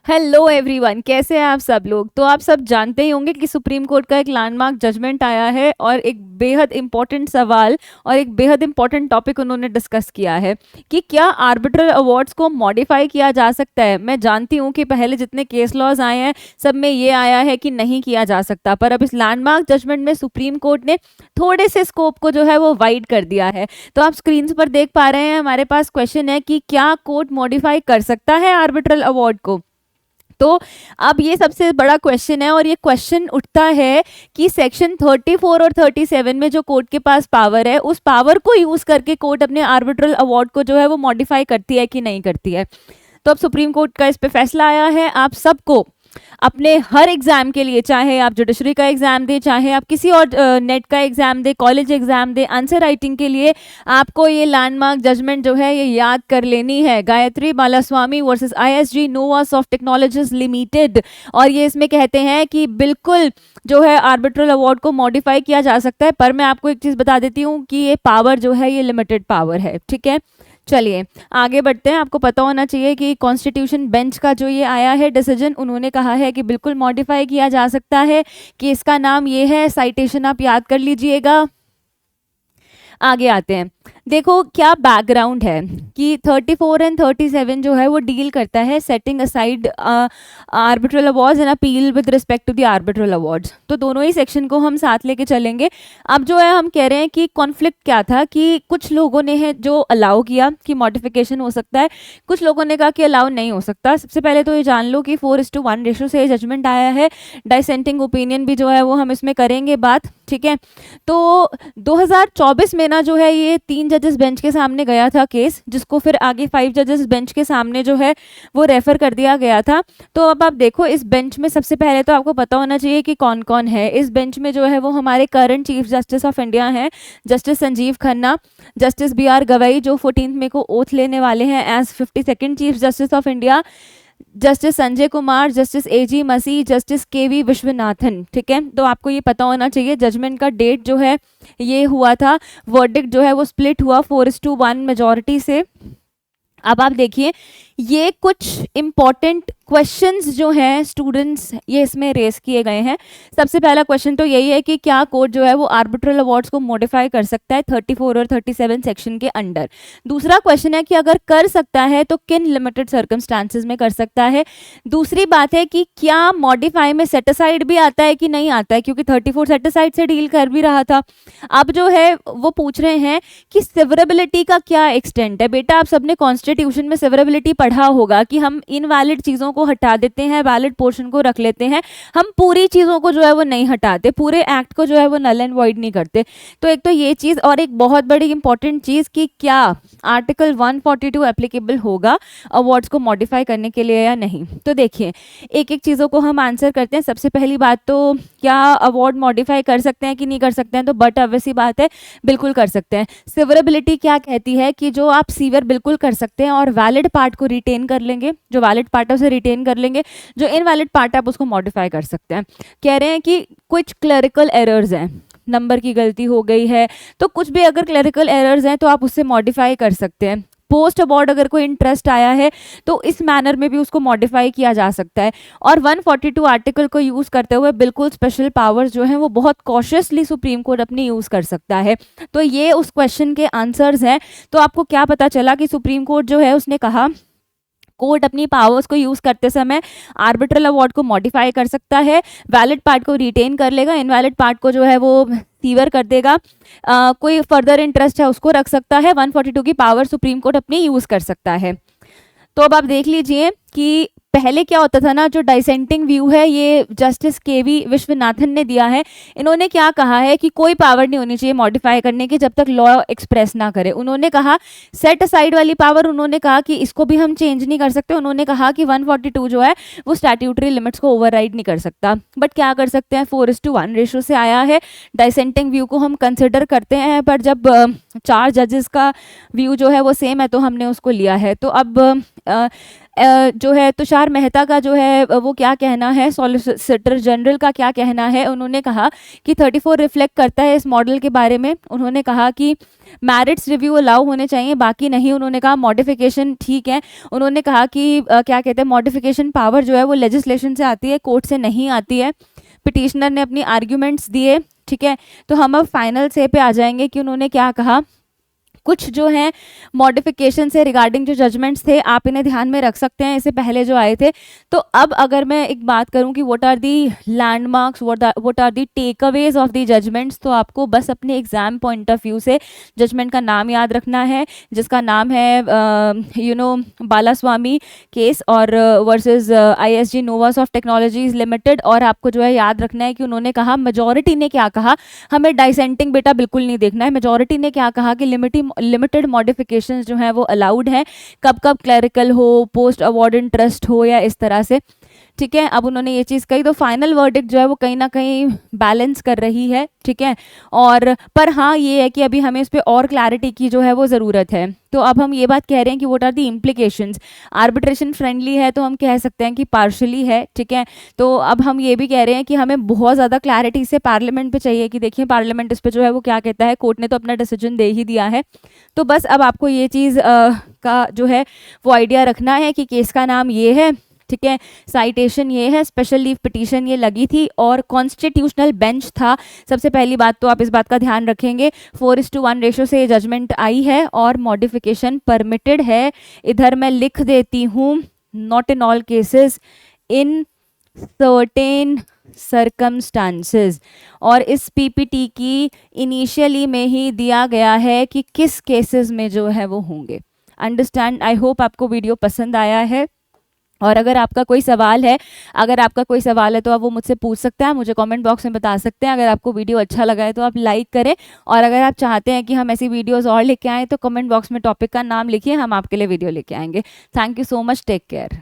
Hello everyone, कैसे हैं आप सब लोग। तो आप सब जानते ही होंगे कि सुप्रीम कोर्ट का एक लैंडमार्क जजमेंट आया है और एक बेहद इंपॉर्टेंट सवाल और एक बेहद इंपॉर्टेंट टॉपिक उन्होंने डिस्कस किया है कि क्या आर्बिट्रल अवार्ड्स को मॉडिफाई किया जा सकता है। मैं जानती हूँ कि पहले जितने केस लॉज आए हैं सब में ये आया है कि नहीं किया जा सकता, पर अब इस लैंडमार्क जजमेंट में सुप्रीम कोर्ट ने थोड़े से स्कोप को जो है वो वाइड कर दिया है। तो आप स्क्रीन पर देख पा रहे हैं, हमारे पास क्वेश्चन है कि क्या कोर्ट मॉडिफाई कर सकता है आर्बिट्रल अवार्ड को। तो अब ये सबसे बड़ा क्वेश्चन है और ये क्वेश्चन उठता है कि सेक्शन 34 और 37 में जो कोर्ट के पास पावर है उस पावर को यूज करके कोर्ट अपने आर्बिट्रल अवार्ड को जो है वो मॉडिफाई करती है कि नहीं करती है। तो अब सुप्रीम कोर्ट का इस पे फैसला आया है। आप सबको अपने हर एग्जाम के लिए, चाहे आप जुडिशरी का एग्जाम दें, चाहे आप किसी और नेट का एग्जाम दें, कॉलेज एग्जाम दें, आंसर राइटिंग के लिए आपको ये लैंडमार्क जजमेंट जो है ये याद कर लेनी है। गायत्री बालास्वामी वर्सेस आईएसजी नोवा सॉफ्ट टेक्नोलॉजीज लिमिटेड। और ये इसमें कहते हैं कि बिल्कुल जो है आर्बिट्रल अवार्ड को मॉडिफाई किया जा सकता है, पर मैं आपको एक चीज़ बता देती हूँ कि ये पावर जो है ये लिमिटेड पावर है। ठीक है, चलिए आगे बढ़ते हैं। आपको पता होना चाहिए कि कॉन्स्टिट्यूशन बेंच का जो ये आया है डिसीजन, उन्होंने कहा है कि बिल्कुल मॉडिफाई किया जा सकता है। कि इसका नाम ये है, साइटेशन आप याद कर लीजिएगा। आगे आते हैं, देखो क्या बैकग्राउंड है कि 34 एंड 37 जो है वो डील करता है setting aside arbitral awards and appeal with respect to the arbitral awards. तो दोनों ही सेक्शन को हम साथ लेके चलेंगे। अब जो है हम कह रहे हैं कि कॉन्फ्लिक्ट क्या था कि कुछ लोगों ने है जो अलाउ किया कि मॉडिफिकेशन हो सकता है, कुछ लोगों ने कहा कि अलाउ नहीं हो सकता। सबसे पहले तो ये जान लो कि 4:1 रेशो से जजमेंट आया है। डाइसेंटिंग ओपिनियन भी जो है वो हम इसमें करेंगे बात। ठीक है, तो 2024 में ना जो है ये 3 जजेस बेंच के सामने गया था केस, जिसको फिर आगे 5 जजेस बेंच के सामने जो है वो रेफर कर दिया गया था। तो अब आप देखो इस बेंच में सबसे पहले तो आपको पता होना चाहिए कि कौन कौन है इस बेंच में। जो है वो हमारे current chief justice of India हैं, justice Sanjiv Khanna, justice BR Gavai जो 14 मई को ओथ लेने वाले हैं as 52nd chief justice of India, justice Sanjay Kumar, justice AG Masih, justice KV Vishwanathan. ठीक है, तो आपको ये पता होना चाहिए जजमेंट का डेट जो है ये हुआ था, वर्डिक्ट जो है वो स्प्लिट हुआ 4:1 मेजॉरिटी से। अब आप देखिए ये कुछ इंपॉर्टेंट क्वेश्चंस जो हैं स्टूडेंट्स ये इसमें रेस किए गए हैं। सबसे पहला क्वेश्चन तो यही है कि क्या कोर्ट जो है वो आर्बिट्रल अवार्ड्स को मॉडिफाई कर सकता है 34 और 37 सेक्शन के अंडर। दूसरा क्वेश्चन है कि अगर कर सकता है तो किन लिमिटेड सर्कमस्टांसेस में कर सकता है। दूसरी बात है कि क्या मॉडिफाई में सेटिसाइड भी आता है कि नहीं आता है, क्योंकि 34 सेटिसाइड से डील कर भी रहा था। अब जो है वो पूछ रहे हैं कि सिवरेबिलिटी का क्या एक्सटेंट है। बेटा आप सबने कॉन्स्टिट्यूशन में सिवरेबिलिटी पढ़ा होगा कि हम इनवैलिड चीज़ों को हटा देते हैं, वैलिड पोर्शन को रख लेते हैं, हम पूरी चीज़ों को जो है वो नहीं हटाते, पूरे एक्ट को जो है वो नल एंड वॉइड नहीं करते। तो एक तो ये चीज़, और एक बहुत बड़ी इंपॉर्टेंट चीज़ कि क्या आर्टिकल 142 एप्लीकेबल होगा अवार्ड्स को मॉडिफाई करने के लिए या नहीं। तो देखिए एक एक चीज़ों को हम आंसर करते हैं। सबसे पहली बात तो क्या अवार्ड मॉडिफाई कर सकते हैं कि नहीं कर सकते हैं, तो बट ऑब्वियसली बात है बिल्कुल कर सकते हैं। सिवरेबिलिटी क्या कहती है कि जो आप सीवर बिल्कुल कर सकते हैं और वैलिड पार्ट को रिटेन कर लेंगे, जो वैलिड पार्ट है उसे रिटेन कर लेंगे, जो इनवैलिड पार्ट है आप उसको मॉडिफाई कर सकते हैं। कह रहे हैं कि कुछ क्लरिकल एरर्स हैं, नंबर की गलती हो गई है, तो कुछ भी अगर क्लरिकल एरर्स हैं तो आप उससे मॉडिफाई कर सकते हैं। पोस्ट अवार्ड अगर कोई इंटरेस्ट आया है तो इस मैनर में भी उसको मॉडिफाई किया जा सकता है। और 142 आर्टिकल को यूज़ करते हुए बिल्कुल स्पेशल पावर्स जो हैं वो बहुत कॉशियसली सुप्रीम कोर्ट अपनी यूज़ कर सकता है। तो ये उस क्वेश्चन के आंसर्स हैं। तो आपको क्या पता चला कि सुप्रीम कोर्ट जो है उसने कहा कोर्ट अपनी पावर्स को यूज़ करते समय आर्बिट्रल अवार्ड को मॉडिफाई कर सकता है, वैलिड पार्ट को रिटेन कर लेगा, इनवैलिड पार्ट को जो है वो सीवर कर देगा, कोई फर्दर इंटरेस्ट है उसको रख सकता है। 142 की पावर सुप्रीम कोर्ट अपनी यूज़ कर सकता है। तो अब आप देख लीजिए कि पहले क्या होता था ना, जो डाइसेंटिंग व्यू है ये जस्टिस KV विश्वनाथन ने दिया है। इन्होंने क्या कहा है कि कोई पावर नहीं होनी चाहिए मॉडिफाई करने की जब तक लॉ एक्सप्रेस ना करे। उन्होंने कहा सेट असाइड वाली पावर, उन्होंने कहा कि इसको भी हम चेंज नहीं कर सकते। उन्होंने कहा कि 142 जो है वो स्टैट्यूटरी लिमिट्स को ओवरराइड नहीं कर सकता, बट क्या कर सकते हैं 4:1 रेशो से आया है। डाइसेंटिंग व्यू को हम कंसिडर करते हैं, पर जब 4 जजेस का व्यू जो है वो सेम है तो हमने उसको लिया है। तो अब जो है तुषार मेहता का जो है वो क्या कहना है, सॉलिसिटर जनरल का क्या कहना है, उन्होंने कहा कि 34 रिफ्लेक्ट करता है इस मॉडल के बारे में। उन्होंने कहा कि मैरिट्स रिव्यू अलाउ होने चाहिए, बाकी नहीं। उन्होंने कहा मॉडिफिकेशन ठीक है। उन्होंने कहा कि क्या कहते हैं, मॉडिफिकेशन पावर जो है वो लेजिस्लेशन से आती है, कोर्ट से नहीं आती है। पिटिशनर ने अपनी आर्ग्यूमेंट्स दिए, ठीक है। तो हम अब फाइनल से पे आ जाएंगे कि उन्होंने क्या कहा। कुछ जो है मॉडिफिकेशन से रिगार्डिंग जो जजमेंट्स थे आप इन्हें ध्यान में रख सकते हैं, इससे पहले जो आए थे। तो अब अगर मैं एक बात करूं कि what are the landmarks, what are the takeaways of the judgments, तो आपको बस अपने एग्जाम पॉइंट ऑफ व्यू से जजमेंट का नाम याद रखना है, जिसका नाम है बालास्वामी केस और versus ISG Novasoft technologies limited. और आपको जो है याद रखना है कि उन्होंने कहा, मेजॉरिटी ने क्या कहा, हमें डाइसेंटिंग बेटा बिल्कुल नहीं देखना है। मेजॉरिटी ने क्या कहा कि लिमिटेड मॉडिफिकेशंस जो हैं वो अलाउड हैं, कब कब क्लरिकल हो, पोस्ट अवार्ड इंटरेस्ट हो या इस तरह से, ठीक है। अब उन्होंने ये चीज़ कही, तो फाइनल वर्डिक्ट जो है वो कहीं ना कहीं बैलेंस कर रही है, ठीक है। और पर हाँ ये है कि अभी हमें इस पर और क्लैरिटी की जो है वो ज़रूरत है। तो अब हम ये बात कह रहे हैं कि what are the implications. Arbitration friendly है तो हम कह सकते हैं कि पार्शली है, ठीक है। तो अब हम ये भी कह रहे हैं कि हमें बहुत ज़्यादा क्लैरिटी से पार्लियामेंट पे चाहिए कि देखिए पार्लियामेंट इस पे जो है वो क्या कहता है। कोर्ट ने तो अपना डिसीजन दे ही दिया है। तो बस अब आपको ये चीज़ का जो है वो आइडिया रखना है कि केस का नाम ये है, ठीक है। साइटेशन ये है, स्पेशल लीव पिटीशन ये लगी थी और कॉन्स्टिट्यूशनल बेंच था। सबसे पहली बात तो आप इस बात का ध्यान रखेंगे, 4:1 रेशो से ये जजमेंट आई है और मॉडिफिकेशन परमिटेड है। इधर मैं लिख देती हूँ, not in all cases, in certain circumstances. और इस पीपीटी की इनिशियली में ही दिया गया है कि किस केसेस में जो है वो होंगे। अंडरस्टैंड। आई होप आपको वीडियो पसंद आया है। और अगर आपका कोई सवाल है, तो आप वो मुझसे पूछ सकते हैं, मुझे कमेंट बॉक्स में बता सकते हैं। अगर आपको वीडियो अच्छा लगा है तो आप लाइक करें, और अगर आप चाहते हैं कि हम ऐसी वीडियोस और लेके आएँ तो कमेंट बॉक्स में टॉपिक का नाम लिखिए, हम आपके लिए वीडियो लेके आएंगे। Thank you so much, take care.